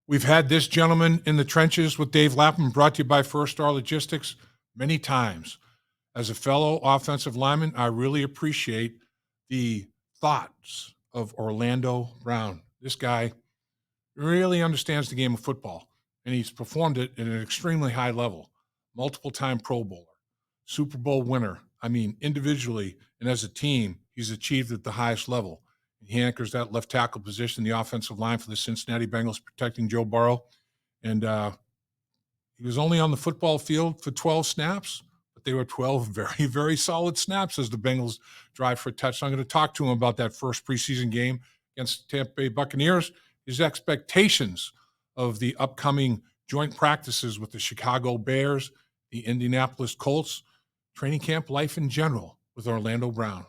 We've had this gentleman in the trenches with Dave Lapham, brought to you by First Star Logistics, many times. As a fellow offensive lineman, I really appreciate the thoughts of Orlando Brown. This guy really understands the game of football, and he's performed it at an extremely high level. Multiple time Pro Bowler, Super Bowl winner. I mean, individually and as a team, he's achieved at the highest level. He anchors that left tackle position, the offensive line for the Cincinnati Bengals, protecting Joe Burrow. And he was only on the football field for 12 snaps, but they were 12 very, very solid snaps as the Bengals drive for a touchdown. I'm going to talk to him about that first preseason game against the Tampa Bay Buccaneers, his expectations of the upcoming joint practices with the Chicago Bears, the Indianapolis Colts, training camp life in general with Orlando Brown.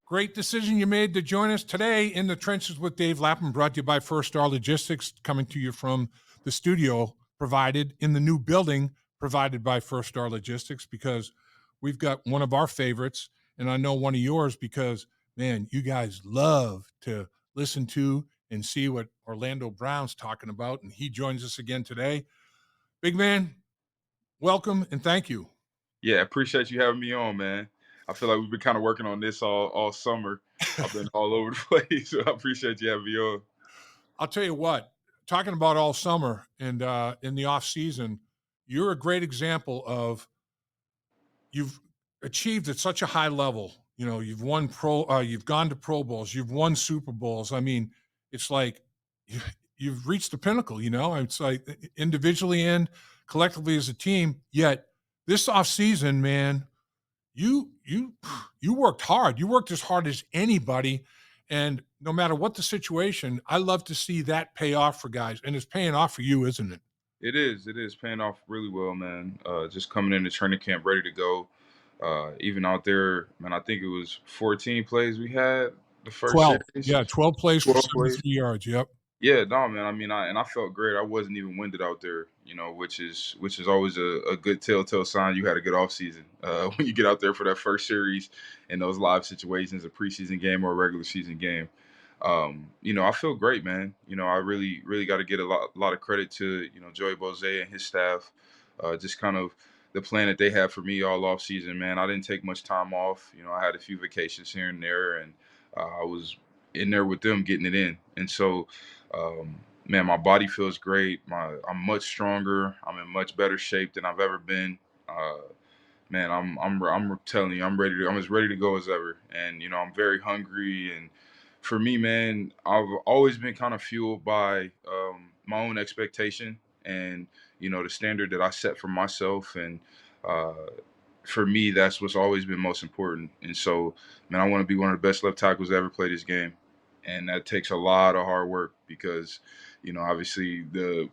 Great decision you made to join us today in the trenches with Dave Lapham, brought to you by First Star Logistics, coming to you from the studio provided in the new building provided by First Star Logistics, because we've got one of our favorites, and I know one of yours, because, man, you guys love to listen to and see what Orlando Brown's talking about, and he joins us again today. Big man, welcome and thank you. Yeah, appreciate you having me on, man. I feel like we've been kind of working on this all summer. I've been all over the place, so I appreciate you having me on. I'll tell you what, talking about all summer and in the off season, you're a great example of you've achieved at such a high level. You know, you've gone to Pro Bowls, you've won Super Bowls. I mean, it's like you've reached the pinnacle. You know, it's like individually and collectively as a team. Yet this off season, man, you you you worked hard. You worked as hard as anybody, and no matter what the situation, I love to see that pay off for guys, and it's paying off for you, isn't it? It is paying off really well, man. Just coming into training camp ready to go. Even out there, man, I think it was 14 plays we had the first 12, series, yeah, 12 plays for 12 plays. 73 yards. Yep. Yeah, no, man. I mean, I felt great. I wasn't even winded out there, which is always a good telltale sign you had a good off season. When you get out there for that first series in those live situations, a preseason game or a regular season game. I feel great, man. I really got to get a lot of credit to Joey Boze and his staff. Just kind of the plan that they had for me all off season, man. I didn't take much time off. I had a few vacations here and there, and I was in there with them getting it in. And so, man, my body feels great. I'm much stronger. I'm in much better shape than I've ever been. Uh, Man, I'm telling you, I'm as ready to go as ever. And I'm very hungry. And for me, man, I've always been kind of fueled by my own expectation and the standard that I set for myself. And uh, for me, that's what's always been most important. And so, man, I want to be one of the best left tackles to ever play this game. And that takes a lot of hard work because, obviously the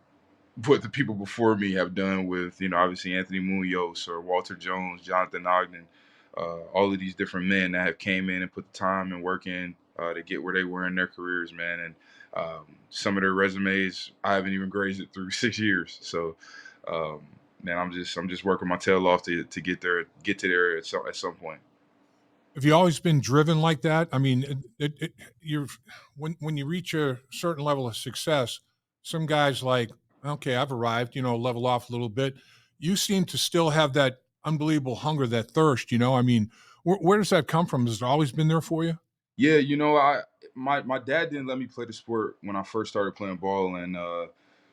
what the people before me have done with, obviously Anthony Munoz or Walter Jones, Jonathan Ogden, all of these different men that have came in and put the time and work in to get where they were in their careers, man. And some of their resumes, I haven't even grazed it through 6 years. So, um, man, I'm just working my tail off to get to there at some point. Have you always been driven like that? I mean, you're when you reach a certain level of success, some guys like, okay, I've arrived, level off a little bit. You seem to still have that unbelievable hunger, that thirst. I mean, where does that come from? Has it always been there for you? Yeah, my dad didn't let me play the sport when I first started playing ball, and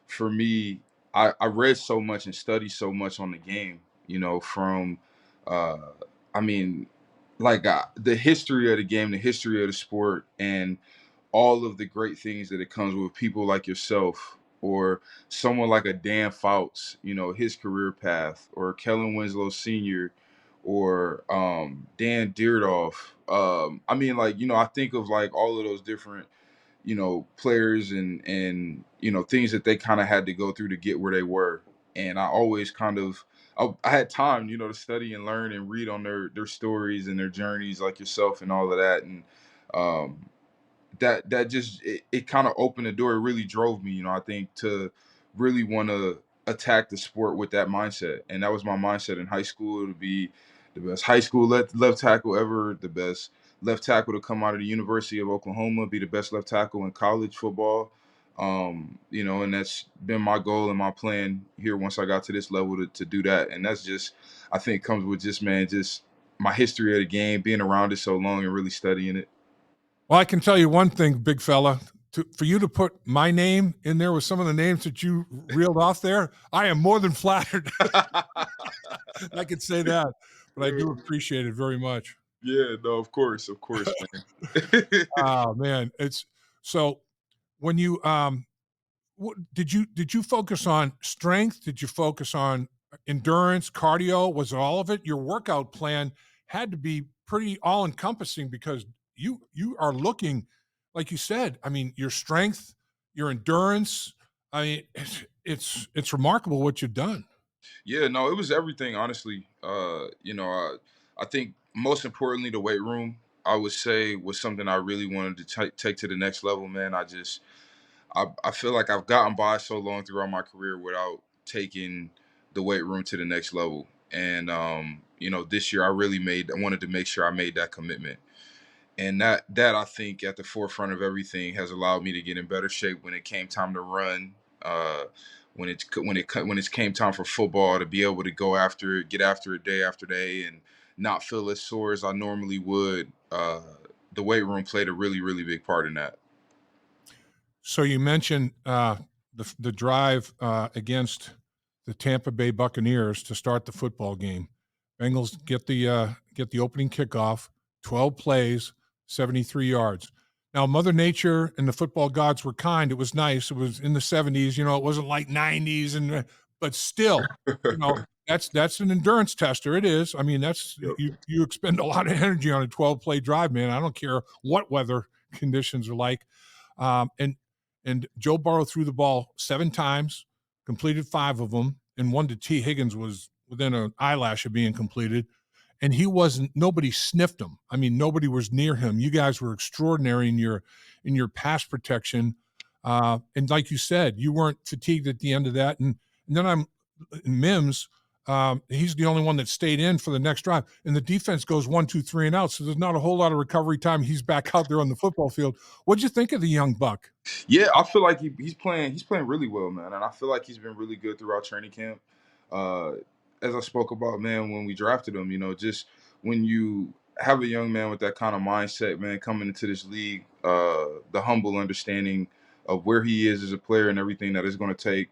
for me, I read so much and studied so much on the game. From uh, I mean, like the history of the game, the history of the sport, and all of the great things that it comes with people like yourself or someone like a Dan Fouts, his career path, or Kellen Winslow Sr., or Dan Deerdoff. I mean, like, I think of like all of those different, players and things that they kind of had to go through to get where they were. and I always kind of I had time, to study and learn and read on their stories and their journeys, like yourself and all of that, and um, that just it kind of opened the door. It really drove me, I think, to really want to attack the sport with that mindset, and that was my mindset in high school, to be the best high school left tackle ever, the best left tackle to come out of the University of Oklahoma, be the best left tackle in college football. And that's been my goal and my plan here once I got to this level to do that. And that's just, I think, comes with just, man, just my history of the game, being around it so long and really studying it. Well, I can tell you one thing, big fella. For you to put my name in there with some of the names that you reeled off there, I am more than flattered. I could say that, but I do appreciate it very much. Yeah, no, of course, man. Oh man, it's so when you did you focus on strength? Did you focus on endurance, cardio? Was it all of it? Your workout plan had to be pretty all encompassing because you are looking, like you said. I mean, your strength, your endurance. I mean, it's remarkable what you've done. Yeah, no, it was everything, honestly. I think most importantly, the weight room, I would say, was something I really wanted to take to the next level, man. I feel like I've gotten by so long throughout my career without taking the weight room to the next level. And this year I wanted to make sure I made that commitment. And that I think at the forefront of everything has allowed me to get in better shape when it came time to run. When it came time for football, to be able to go after it, get after it day after day, and not feel as sore as I normally would. The weight room played a really, really big part in that. So you mentioned the drive against the Tampa Bay Buccaneers to start the football game. Bengals get the opening kickoff, 12 plays, 73 yards. Now, Mother Nature and the football gods were kind. It was nice. It was in the 70s. It wasn't like 90s, but still, that's an endurance tester. It is. I mean, that's Yep. you expend a lot of energy on a 12 play drive, man. I don't care what weather conditions are like. Um, and and Joe Burrow threw the ball 7 times, completed 5 of them, and one to T. Higgins was within an eyelash of being completed. And nobody sniffed him. I mean, nobody was near him. You guys were extraordinary in your pass protection. And like you said, you weren't fatigued at the end of that. And then Mims, he's the only one that stayed in for the next drive. And the defense goes 1, 2, 3 and out. So there's not a whole lot of recovery time. He's back out there on the football field. What'd you think of the young buck? Yeah, I feel like he's playing really well, man, and I feel like he's been really good throughout training camp. Uh, as I spoke about, man, when we drafted him, just when you have a young man with that kind of mindset, man, coming into this league, the humble understanding of where he is as a player and everything that it's going to take,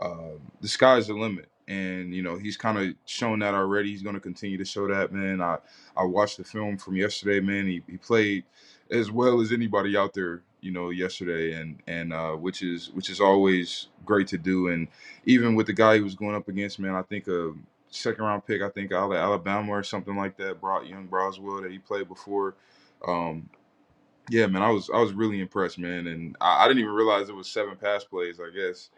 the sky's the limit. And he's kind of shown that already. He's going to continue to show that, man. I watched the film from yesterday, man. He played as well as anybody out there, yesterday, and which is always great to do. And even with the guy he was going up against, man, I think a second round pick, I think out of Alabama or something like that, brought young Broswell that he played before. Um, yeah, man, I was really impressed, man, and I didn't even realize it was 7 pass plays, I guess.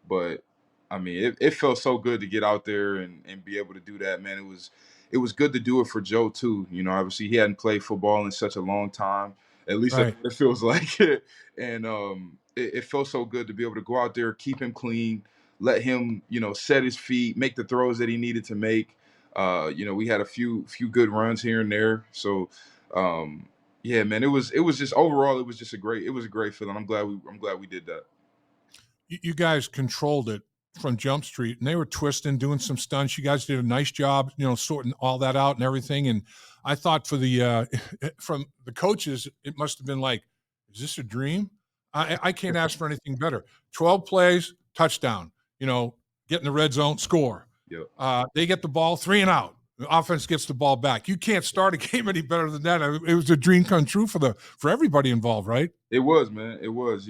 But I mean, it felt so good to get out there and be able to do that, man. It was good to do it for Joe too. Obviously he hadn't played football in such a long time. At least that's Right. what it feels like. And it felt so good to be able to go out there, keep him clean, let him, set his feet, make the throws that he needed to make. We had a few good runs here and there. So yeah, man, it was just overall, it was a great feeling. I'm glad we did that. You guys controlled it from Jump Street, and they were twisting, doing some stunts. You guys did a nice job, sorting all that out and everything. And I thought for the from the coaches, it must have been like, is this a dream? I can't ask for anything better. 12 plays, touchdown. Get in the red zone, score. Yep. They get the ball, 3 and out. The offense gets the ball back. You can't start a game any better than that. It was a dream come true for everybody involved, right? It was, man. It was.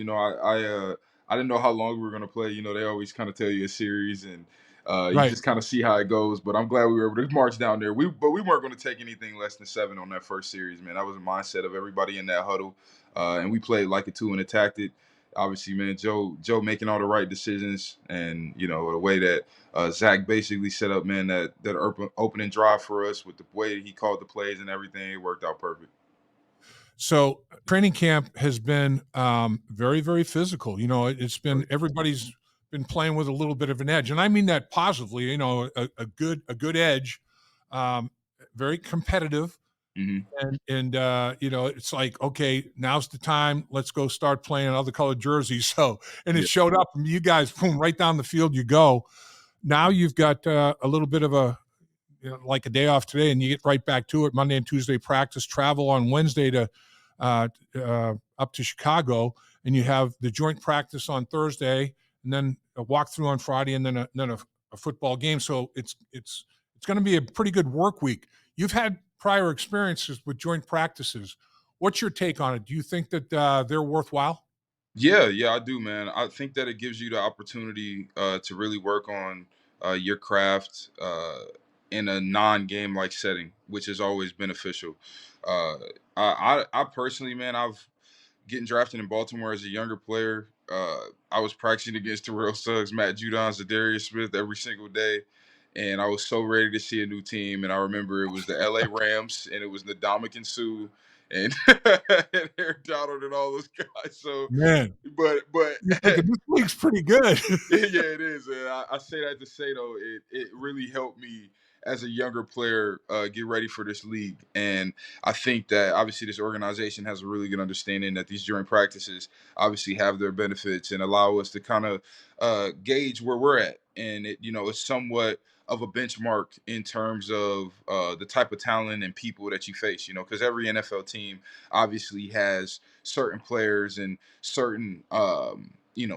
I didn't know how long we were gonna play. They always kind of tell you a series, and you Right. just kind of see how it goes. But I'm glad we were able to march down there. We weren't going to take anything less than 7 on that first series, man. That was the mindset of everybody in that huddle, and we played like it too and attacked it. obviously, man, Joe making all the right decisions, and the way that Zach basically set up, man, that opening drive for us with the way that he called the plays and everything, it worked out perfect. So training camp has been very, very physical. It's been Right. everybody's been playing with a little bit of an edge, and I mean that positively. A good edge, um, very competitive, Hmm. and it's like, okay, now's the time. Let's go start playing other colored jerseys. So, and it Yeah. showed up. And you guys, boom, right down the field you go. Now you've got a little bit of like a day off today, and you get right back to it. Monday and Tuesday practice, travel on Wednesday to up to Chicago, and you have the joint practice on Thursday, and then a walkthrough on Friday, and then a football game. So it's going to be a pretty good work week. You've had prior experiences with joint practices. What's your take on it? Do you think that they're worthwhile? Yeah, yeah, I do, man. I think that it gives you the opportunity to really work on your craft in a non-game like setting, which is always beneficial. Uh, I personally, man, I've getting drafted in Baltimore as a younger player. I was practicing against Terrell Suggs, Matt Judon, Zadarius Smith every single day. And I was so ready to see a new team. And I remember it was the LA Rams, and it was Ndamukong Suh and, and Aaron Donald and all those guys. So, Man, but you're thinking this league's pretty good. yeah, it is. And I say that to say though, it really helped me as a younger player get ready for this league. And I think that obviously this organization has a really good understanding that these joint practices obviously have their benefits and allow us to kind of gauge where we're at. And it's somewhat of a benchmark in terms of the type of talent and people that you face. Because every NFL team obviously has certain players and certain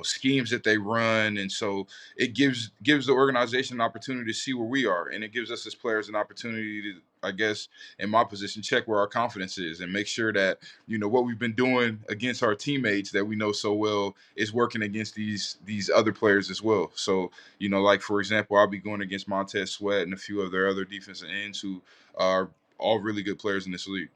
schemes that they run, and so it gives the organization an opportunity to see where we are, and it gives us as players an opportunity to, I guess, in my position, check where our confidence is and make sure that what we've been doing against our teammates that we know so well is working against these other players as well. So like for example, I'll be going against Montez Sweat and a few of their other defensive ends who are all really good players in this league.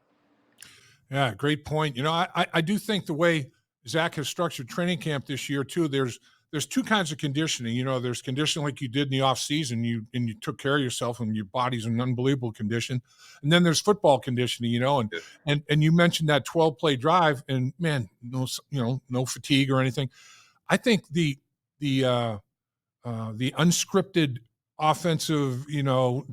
Yeah, great point. I do think the way Zach has structured training camp this year too, there's two kinds of conditioning. There's conditioning like you did in the off season, you took care of yourself and your body's in unbelievable condition. And then there's football conditioning, and Yeah. and you mentioned that 12 play drive, and man, no fatigue or anything. I think the unscripted offensive,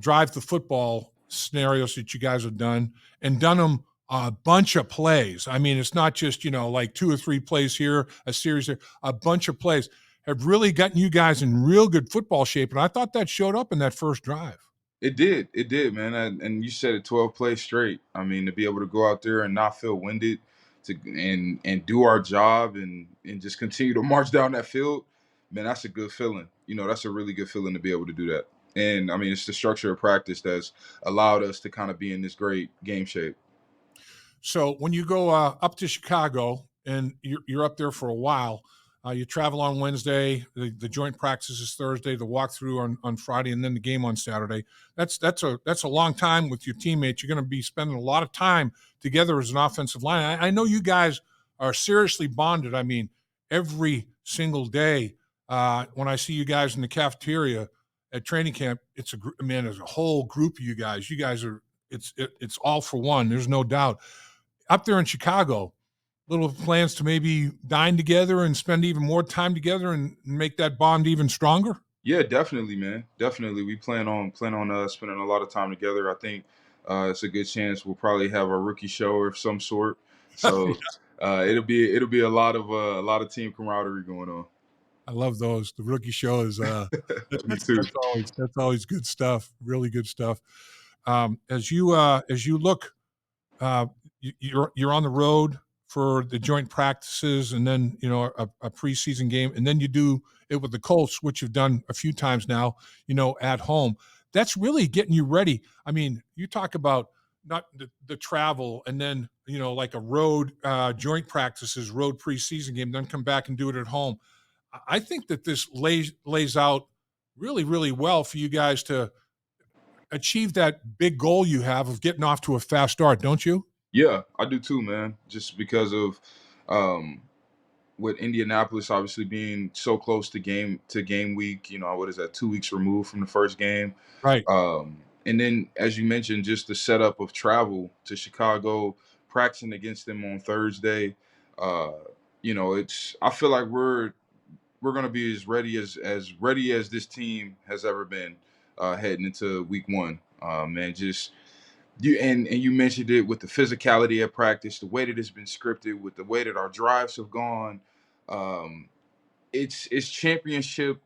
drive the football scenarios that you guys have done and done them a bunch of plays. I mean, it's not just, like 2 or 3 plays here, a series there, a bunch of plays have really gotten you guys in real good football shape. And I thought that showed up in that first drive. It did, man. And you said it, 12 plays straight. I mean, to be able to go out there and not feel winded, and do our job and just continue to march down that field, man, that's a good feeling. That's a really good feeling to be able to do that. And I mean, it's the structure of practice that's allowed us to kind of be in this great game shape. So when you go up to Chicago and you're up there for a while, you travel on Wednesday. The joint practice is Thursday. The walkthrough on Friday, and then the game on Saturday. That's a long time with your teammates. You're going to be spending a lot of time together as an offensive line. I know you guys are seriously bonded. I mean, every single day when I see you guys in the cafeteria at training camp, man. There's a whole group of you guys. You guys are it's all for one. There's no doubt up there in Chicago, little plans to maybe dine together and spend even more time together and make that bond even stronger? Yeah, definitely, man. Definitely, we plan on spending a lot of time together. I think it's a good chance we'll probably have a rookie show of some sort. So it'll be a lot of team camaraderie going on. I love those. The rookie show is Me too. that's always good stuff. Really good stuff. As you look, uh, you're on the road for the joint practices, and then a preseason game, and then you do it with the Colts, which you've done a few times now. At home, that's really getting you ready. I mean, you talk about not the travel, and then like a road joint practices, road preseason game, then come back and do it at home. I think that this lays out really, really well for you guys to achieve that big goal you have of getting off to a fast start, don't you? Yeah, I do too, man. Just because of um, with Indianapolis obviously being so close to game week, what is that, 2 weeks removed from the first game. Right. And then, as you mentioned, just the setup of travel to Chicago, practicing against them on Thursday. Uh, it's I feel like we're going to be as ready as this team has ever been heading into week one. Man, just and you mentioned it with the physicality of practice, the way that it's been scripted, with the way that our drives have gone. Um, it's championship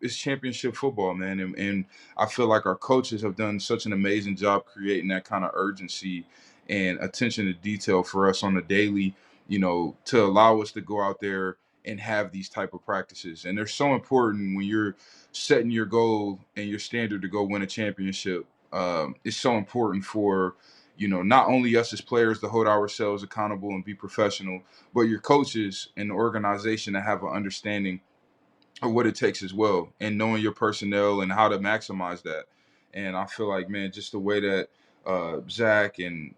football, man, and I feel like our coaches have done such an amazing job creating that kind of urgency and attention to detail for us on the daily, to allow us to go out there and have these type of practices. And they're so important when you're setting your goal and your standard to go win a championship. It's so important for not only us as players to hold ourselves accountable and be professional, but your coaches and the organization to have an understanding of what it takes as well, and knowing your personnel and how to maximize that. And I feel like, man, just the way that Zach and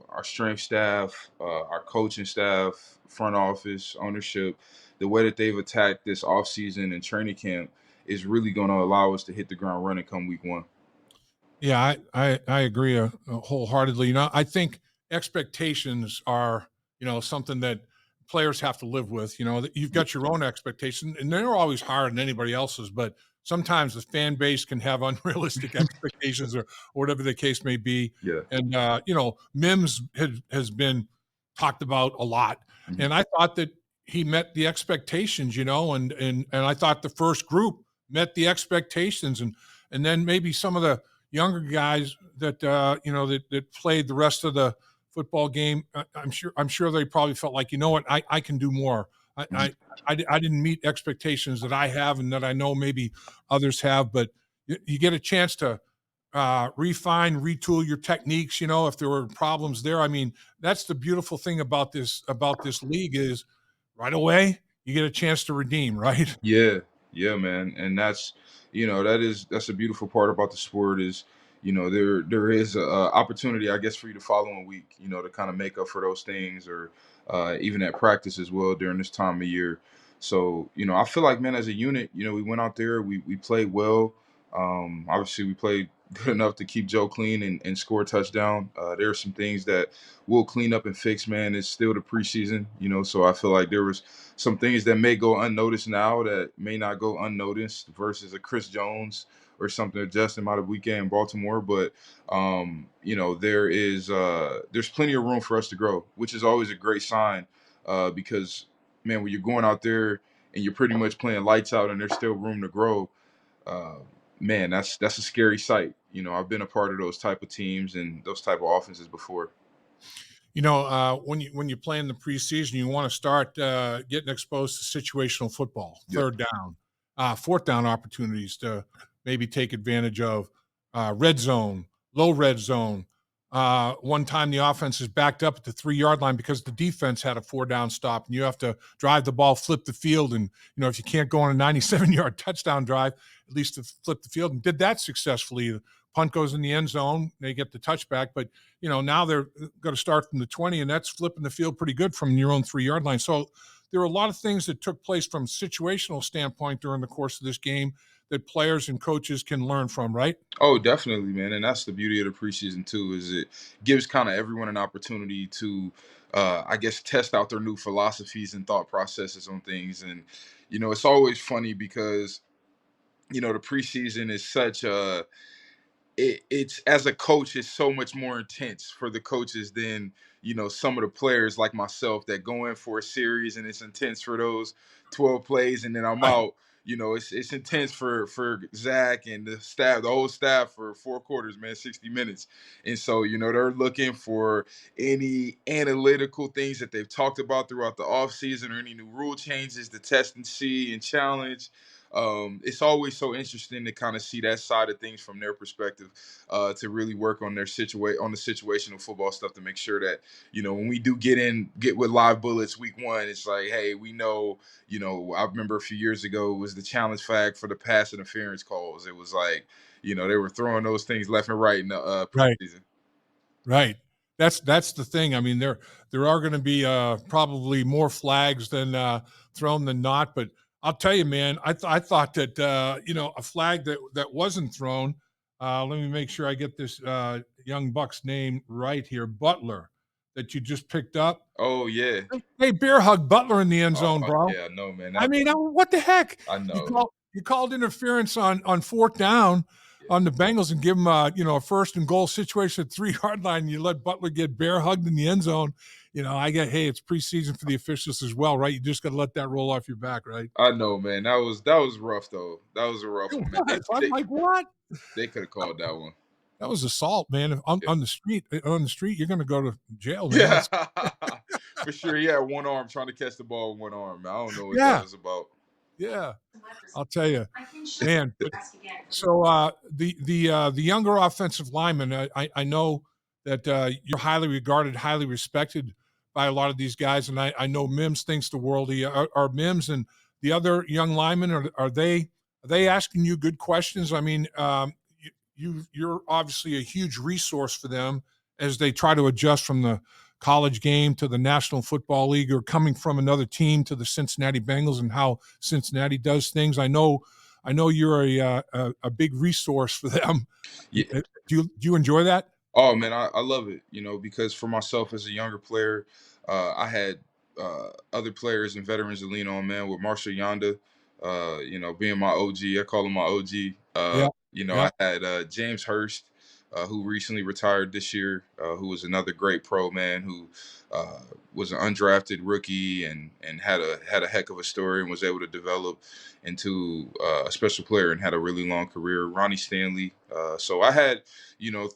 our strength staff, our coaching staff, front office, ownership, the way that they've attacked this offseason and training camp is really going to allow us to hit the ground running come week one. Yeah, I agree wholeheartedly. I think expectations are, something that players have to live with. That you've got your own expectations, and they're always higher than anybody else's. But sometimes the fan base can have unrealistic expectations, or whatever the case may be. Yeah. And Mims has been talked about a lot, Mhm. and I thought that he met the expectations. And I thought the first group met the expectations, and then maybe some of the younger guys that that played the rest of the football game. I'm sure they probably felt like, what, I can do more. I, Mhm. I I didn't meet expectations that I have and that I know maybe others have, but you get a chance to refine, retool your techniques. If there were problems there, I mean, that's the beautiful thing about this league is right away you get a chance to redeem. Right. Yeah, yeah, man, and that's a beautiful part about the sport is there is a opportunity, I guess, for you the following week, to kind of make up for those things, or even at practice as well during this time of year. So I feel like, man, as a unit, we went out there, we played well. Obviously, we played good enough to keep Joe clean and score a touchdown. There are some things that we'll clean up and fix, man. It's still the preseason, so I feel like there was some things that may go unnoticed now that may not go unnoticed versus a Chris Jones or something that Justin might have weekend in Baltimore. But there's plenty of room for us to grow, which is always a great sign, because, man, when you're going out there and you're pretty much playing lights out and there's still room to grow, uh, man, that's a scary sight. I've been a part of those type of teams and those type of offenses before. When you play in the preseason, you want to start getting exposed to situational football, Yeah. third down, fourth down opportunities to maybe take advantage of red zone, low red zone. One time the offense is backed up at the 3 yard line because the defense had a 4 down stop, and you have to drive the ball, flip the field, and if you can't go on a 97-yard touchdown drive, at least to flip the field, and did that successfully. The punt goes in the end zone, they get the touchback, but now they're going to start from the 20, and that's flipping the field pretty good from your own 3 yard line. So there are a lot of things that took place from a situational standpoint during the course of this game that players and coaches can learn from, right? Oh, definitely, man, and that's the beauty of the preseason too. Is it gives kind of everyone an opportunity to, I guess, test out their new philosophies and thought processes on things. And it's always funny because the preseason is such a it's as a coach, it's so much more intense for the coaches than some of the players like myself that go in for a series and it's intense for those 12 plays and then I'm Right. out. It's intense for Zach and the staff, the whole staff, for 4 quarters, man, 60 minutes. And so they're looking for any analytical things that they've talked about throughout the offseason, or any new rule changes to test and see and challenge. It's always so interesting to kind of see that side of things from their perspective, to really work on on the situational football stuff to make sure that when we do get with live bullets week one, it's like, hey, we know. I remember a few years ago it was the challenge flag for the pass interference calls. It was like they were throwing those things left and right in the Right. preseason. Right. that's the thing. I mean, there are going to be probably more flags than thrown than not. But I'll tell you, man, I thought that a flag that wasn't thrown. Let me make sure I get this young buck's name right here, Butler, that you just picked up. Oh yeah. Hey, bear hug Butler in the end Oh zone, bro. yeah, no man. I mean, what the heck? I You know. call you called interference on fourth down Yeah. on the Bengals and give them a first and goal situation at 3-yard line. And you let Butler get bear hugged in the end zone. Hey, it's preseason for the officials as well, right? You just got to let that roll off your back, right? I know, man. That was rough though. That was a rough It one, man. was. I'm like, what? They could have called that one. That was assault, man. Yeah. On the street, you're going to go to jail, man. Yeah. For sure. He had one arm trying to catch the ball with one arm. I don't know what that Yeah, was about. yeah. I'll tell you, man. But so the younger offensive lineman, I know that you're highly regarded, highly respected by a lot of these guys, and I know Mims thinks the world. Are Mims and the other young linemen are they asking you good questions? I mean, you're obviously a huge resource for them as they try to adjust from the college game to the National Football League, or coming from another team to the Cincinnati Bengals, and how Cincinnati does things. I know you're a big resource for them. Yeah. Do you enjoy that? Oh man, I love it. Because for myself as a younger player, I had other players and veterans to lean on. Man, with Marshall Yonda, being my OG, I call him my OG. Yeah, yeah, I had James Hurst, who recently retired this year, who was another great pro man who uh, was an undrafted rookie and had a heck of a story and was able to develop into a special player and had a really long career. Ronnie Stanley. So I had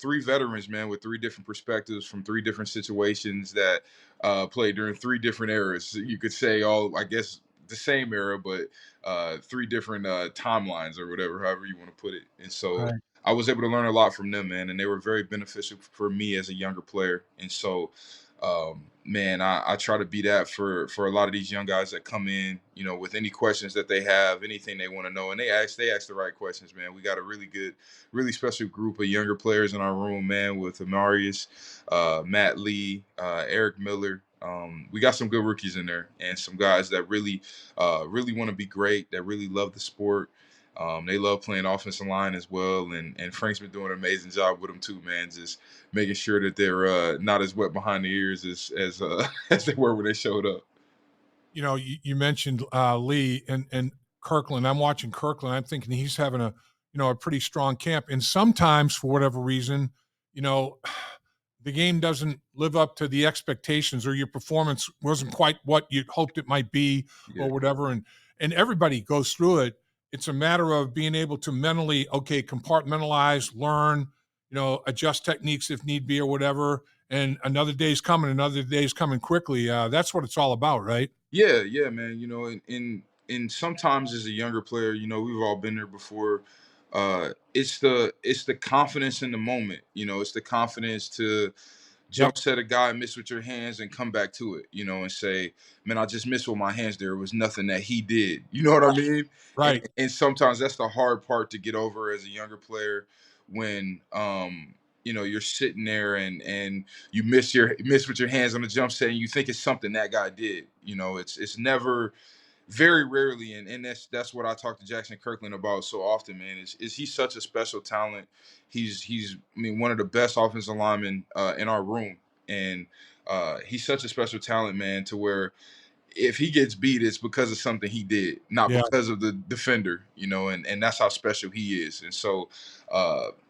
three veterans, man, with three different perspectives from three different situations that played during three different eras. You could say all, I guess, the same era, but three different timelines or whatever, however you want to put it. And so right. I was able to learn a lot from them, man, and they were very beneficial for me as a younger player. And so, man, I try to be that for a lot of these young guys that come in, with any questions that they have, anything they want to know, and they ask the right questions, man. We got a really good, really special group of younger players in our room, man, with Amarius, Matt Lee, Eric Miller. We got some good rookies in there, and some guys that really want to be great, that really love the sport. They love playing offensive line as well, and Frank's been doing an amazing job with them too, man. Just making sure that they're not as wet behind the ears as as they were when they showed up. You mentioned Lee and Kirkland. I'm watching Kirkland. I'm thinking he's having a pretty strong camp. And sometimes, for whatever reason, you know, the game doesn't live up to the expectations, or your performance wasn't quite what you hoped it might be, Yeah, or whatever. And everybody goes through it. It's a matter of being able to mentally, okay, compartmentalize, learn, adjust techniques if need be, or whatever. And another day's coming quickly. That's what it's all about, right? yeah, man. And sometimes as a younger player, we've all been there before. It's the confidence in the moment. It's the confidence to Yep. jump set a guy, miss with your hands, and come back to it, and say, man, I just missed with my hands there. It was nothing that he did. You know what I mean? And, Right. and sometimes that's the hard part to get over as a younger player when you're sitting there and you miss with your hands on the jump set and you think it's something that guy did. It's never, very rarely, and that's what I talk to Jackson Kirkland about so often, man. Is he's such a special talent. He's I mean, one of the best offensive linemen in our room, and he's such a special talent, man. To where if he gets beat, it's because of something he did, not Yeah. because of the defender, and that's how special he is. And so,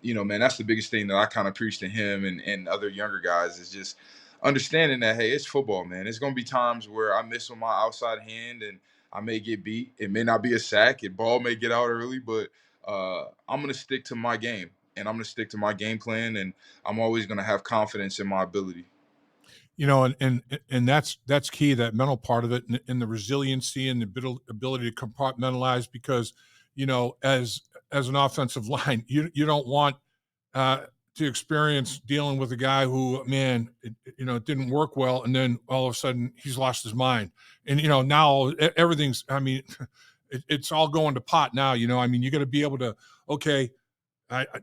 man, that's the biggest thing that I kind of preach to him and other younger guys is just understanding that, hey, it's football, man. It's gonna be times where I miss on my outside hand and I may get beat. It may not be a sack. The ball may get out early, but I'm gonna stick to my game and I'm gonna stick to my game plan, and I'm always gonna have confidence in my ability. And that's key, that mental part of it, and the resiliency and the ability to compartmentalize, because as an offensive line, you don't want to experience dealing with a guy who, man, it didn't work well, and then all of a sudden he's lost his mind, and now everything's, I mean, it's all going to pot now. I mean, you got to be able to, okay,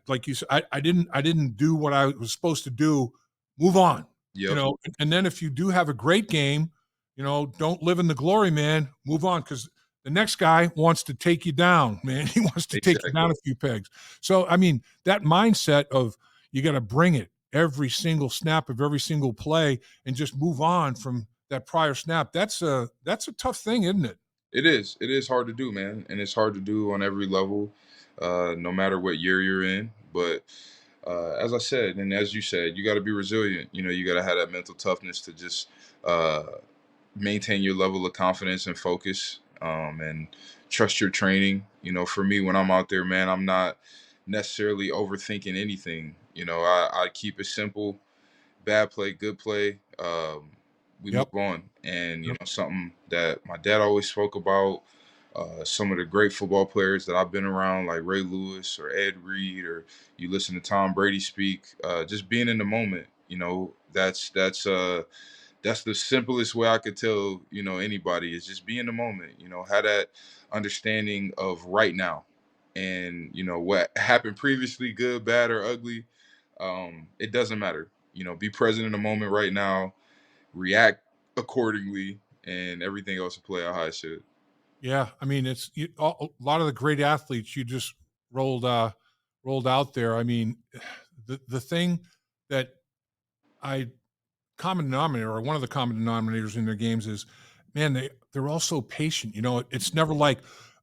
like you said, I didn't do what I was supposed to do. Move on. You Yep. know, and then if you do have a great game, don't live in the glory, man. Move on because the next guy wants to take you down, man. He wants to take you Exactly. down a few pegs. So, I mean, that mindset of you got to bring it every single snap of every single play and just move on from that prior snap. That's a tough thing, isn't it? It is. It is hard to do, man, and it's hard to do on every level, no matter what year you're in. But as I said, and as you said, you got to be resilient. You got to have that mental toughness to just uh, maintain your level of confidence and focus, and trust your training. For me, when I'm out there, man, I'm not necessarily overthinking anything. I keep it simple. Bad play, good play. We move Yep. on. And, Yep. something that my dad always spoke about, some of the great football players that I've been around, like Ray Lewis or Ed Reed, or you listen to Tom Brady speak, just being in the moment, that's the simplest way I could tell, anybody is just be in the moment, have that understanding of right now. And, what happened previously, good, bad, or ugly, it doesn't matter. Be present in the moment right now, react accordingly, and everything else will play out how it should. Yeah, I mean, a lot of the great athletes you just rolled uh, rolled out there. I mean, the thing that I common denominator or one of the common denominators in their games is, man, they're all so patient. It's never like,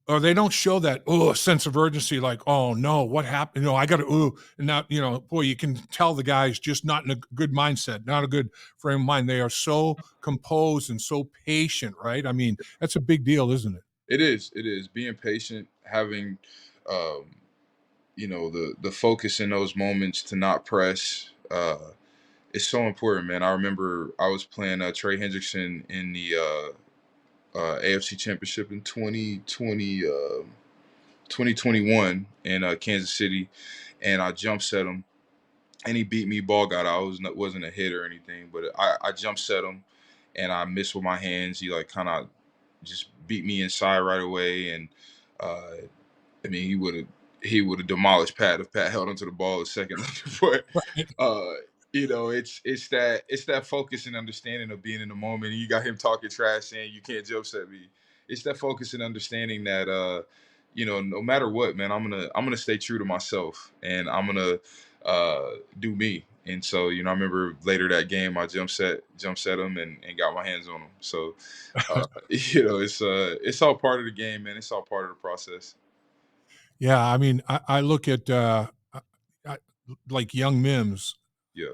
or they don't show that sense of urgency, like, oh no, what happened? I got to and now boy, you can tell the guy's just not in a good mindset, not a good frame of mind. They are so composed and so patient, right? I mean, that's a big deal, isn't it? It is. It is being patient, having, um, the focus in those moments to not press. It's so important, man. I remember I was playing Trey Hendrickson in the AFC Championship in 2021 in Kansas City, and I jump set him, and he beat me. Ball got out. Wasn't a hit or anything, but I jump set him, and I missed with my hands. He like kind of just beat me inside right away, and uh, I mean he would have demolished Pat if Pat held onto the ball a second later. But uh, it's that focus and understanding of being in the moment. And you got him talking trash saying you can't jump set me. It's that focus and understanding that no matter what, man, I'm gonna stay true to myself, and I'm gonna do me. And so, I remember later that game, I jump set him, and got my hands on him. So, it's all part of the game, man. It's all part of the process. Yeah, I mean, I look at I, like young Mims Yeah.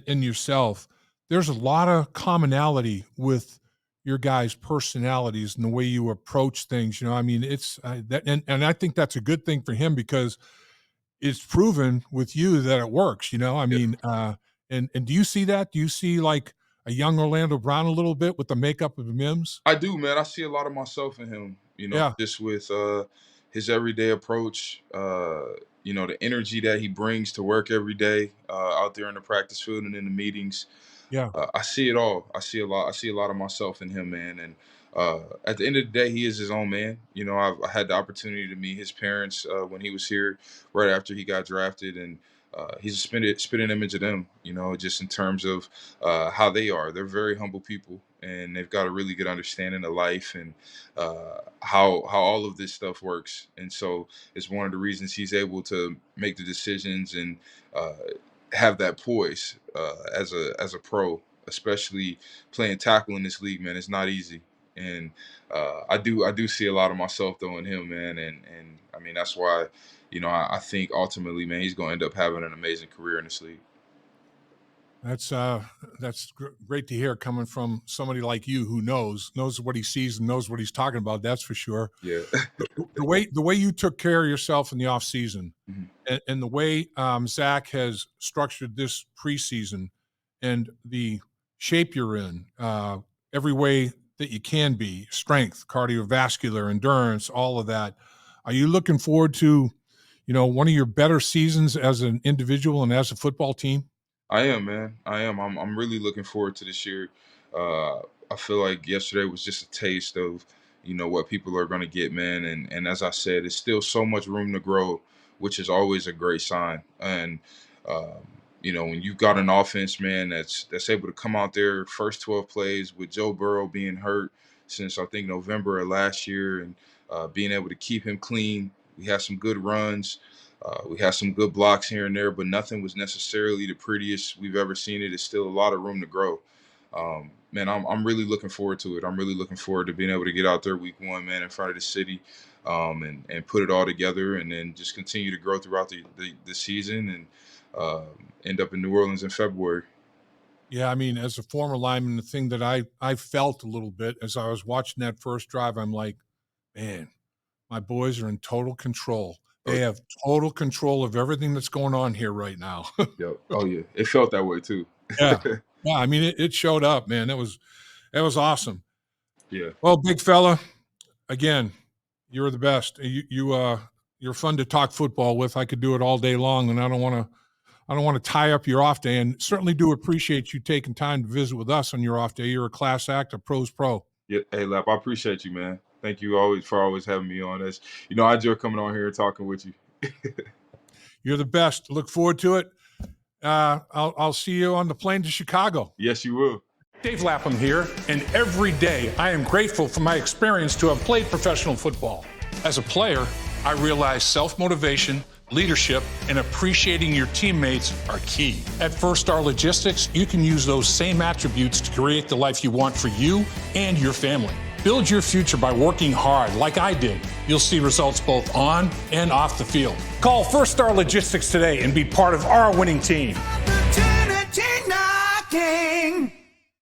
and yourself. There's a lot of commonality with your guys' personalities and the way you approach things. I mean, it's that, and I think that's a good thing for him because it's proven with you that it works. I Yeah. mean, and do you see that? Do you see like a young Orlando Brown a little bit with the makeup of Mims? I do, man. I see a lot of myself in him, Yeah, just with his everyday approach, the energy that he brings to work every day, out there in the practice field and in the meetings. yeah, I see it all. I see a lot. I see a lot of myself in him, man. And at the end of the day, he is his own man. I had the opportunity to meet his parents when he was here, right after he got drafted, and he's a spitting image of them. Just in terms of how they are. They're very humble people, and they've got a really good understanding of life and how all of this stuff works. And so it's one of the reasons he's able to make the decisions and uh, have that poise as a pro, especially playing tackle in this league, man. It's not easy, and I do see a lot of myself though in him, man. And I mean that's why, I think ultimately, man, he's going to end up having an amazing career in this league. that's uh, that's great to hear coming from somebody like you who knows what he sees and knows what he's talking about. That's for sure. Yeah. The way you took care of yourself in the off season, Mhm. and the way Zach has structured this preseason, and the shape you're in, every way that you can be, strength, cardiovascular, endurance, all of that. Are you looking forward to, one of your better seasons as an individual and as a football team? I am, man. I am. I'm really looking forward to this year. Uh, I feel like yesterday was just a taste of, what people are going to get, man. And as I said, it's still so much room to grow, which is always a great sign. And um, when you've got an offense, man, that's able to come out there first 12 plays with Joe Burrow being hurt since I think November of last year, and being able to keep him clean. We had some good runs. We had some good blocks here and there, but nothing was necessarily the prettiest we've ever seen it. It's still a lot of room to grow. Man, I'm really looking forward to it. I'm really looking forward to being able to get out there week one, man, in front of the city, and put it all together, and then just continue to grow throughout the season, and end up in New Orleans in February. Yeah, I mean, as a former lineman, the thing that I felt a little bit as I was watching that first drive, I'm like, man, my boys are in total control. They have total control of everything that's going on here right now. Yep. Oh yeah, it felt that way too. Yeah. Yeah, I mean, it showed up, man. That was awesome. Yeah. Well, big fella, again, you're the best. You're fun to talk football with. I could do it all day long, and I don't want to tie up your off day. And certainly do appreciate you taking time to visit with us on your off day. You're a class act, a pro's pro. Yeah. Hey, Lap, I appreciate you, man. Thank you for always having me on. As I enjoy coming on here and talking with you. You're the best. Look forward to it. I'll see you on the plane to Chicago. Yes, you will. Dave Lapham here, and every day I am grateful for my experience to have played professional football. As a player, I realized self-motivation, leadership, and appreciating your teammates are key. At First Star Logistics, you can use those same attributes to create the life you want for you and your family. Build your future by working hard like I did. You'll see results both on and off the field. Call First Star Logistics today and be part of our winning team. Opportunity knocking.